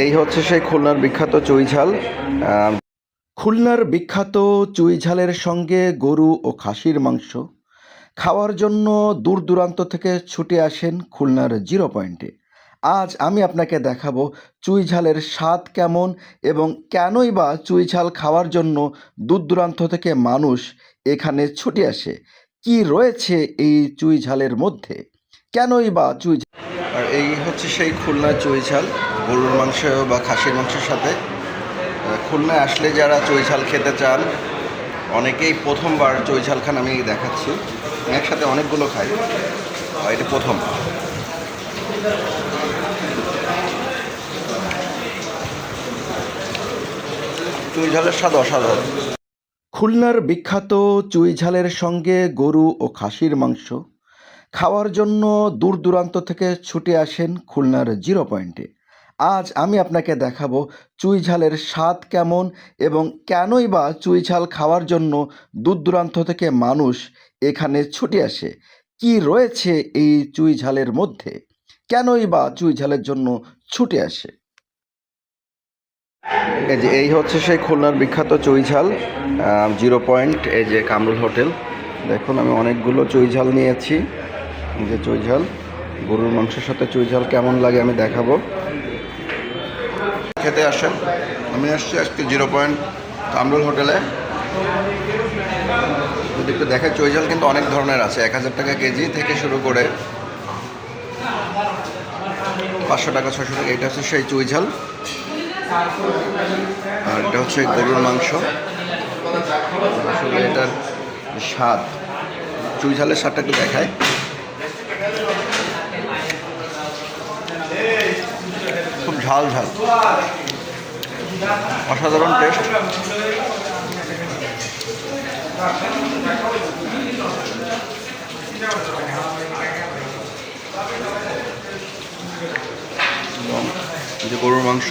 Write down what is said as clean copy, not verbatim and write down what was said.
এই হচ্ছে সেই খুলনার বিখ্যাত চুই ঝাল। খুলনার বিখ্যাত চুই ঝালের সঙ্গে গরু ও খাসির মাংস খাওয়ার জন্য দূর দূরান্ত থেকে ছুটে আসেন খুলনার জিরো পয়েন্টে। আজ আমি আপনাকে দেখাবো চুই ঝালের স্বাদ কেমন এবং কেনই বা চুই ঝাল খাওয়ার জন্য দূর দূরান্ত থেকে মানুষ এখানে ছুটে আসে। কি রয়েছে এই চুই ঝালের মধ্যে, কেনই বা চুই ঝাল। আর এই হচ্ছে সেই খুলনার চুই ঝাল, গরুর মাংস বা খাসির মাংসের সাথে। খুলনায় আসলে যারা চুই ঝাল খেতে চান, অনেকেই প্রথমবার চুই ঝাল খান। আমি দেখাচ্ছি, একসাথে অনেকগুলো খাই, এটা প্রথম। চুই ঝালের স্বাদ অসাধারণ। খুলনার বিখ্যাত চুই ঝালের সঙ্গে গরু ও খাসির মাংস খাওয়ার জন্য দূর দূরান্ত থেকে ছুটে আসেন খুলনার জিরো পয়েন্টে। আজ আমি আপনাকে দেখাবো চুই ঝালের স্বাদ কেমন এবং কেনই বা চুই ঝাল খাওয়ার জন্য দূর দূরান্ত থেকে মানুষ এখানে ছুটে আসে। কি রয়েছে এই চুই ঝালের মধ্যে, কেনই বা চুই ঝালের জন্য ছুটে আসে। এই হচ্ছে সেই খুলনার বিখ্যাত চুই ঝাল, জিরো পয়েন্ট। এই যে কামরুল হোটেল, দেখুন আমি অনেকগুলো চুই ঝাল নিয়েছি। এই যে চুই ঝাল, গরুর মাংসের সাথে চুই ঝাল কেমন লাগে আমি দেখাবো। খেতে আসেন, আমি আসছি আজকে জিরো পয়েন্ট কামরুল হোটেলে। যদি একটু দেখে, চুই ঝাল কিন্তু অনেক ধরনের আছে, 1000 টাকা কেজি থেকে শুরু করে 500 টাকা, 600 টাকা। এটা হচ্ছে সেই চুই ঝাল, আর এটা হচ্ছে গরুর মাংস। আসলে এটার স্বাদ, চুই ঝালের স্বাদটা একটু দেখায়। খুব ঝাল ঝাল, অসাধারণ টেস্ট। যে গরুর মাংস,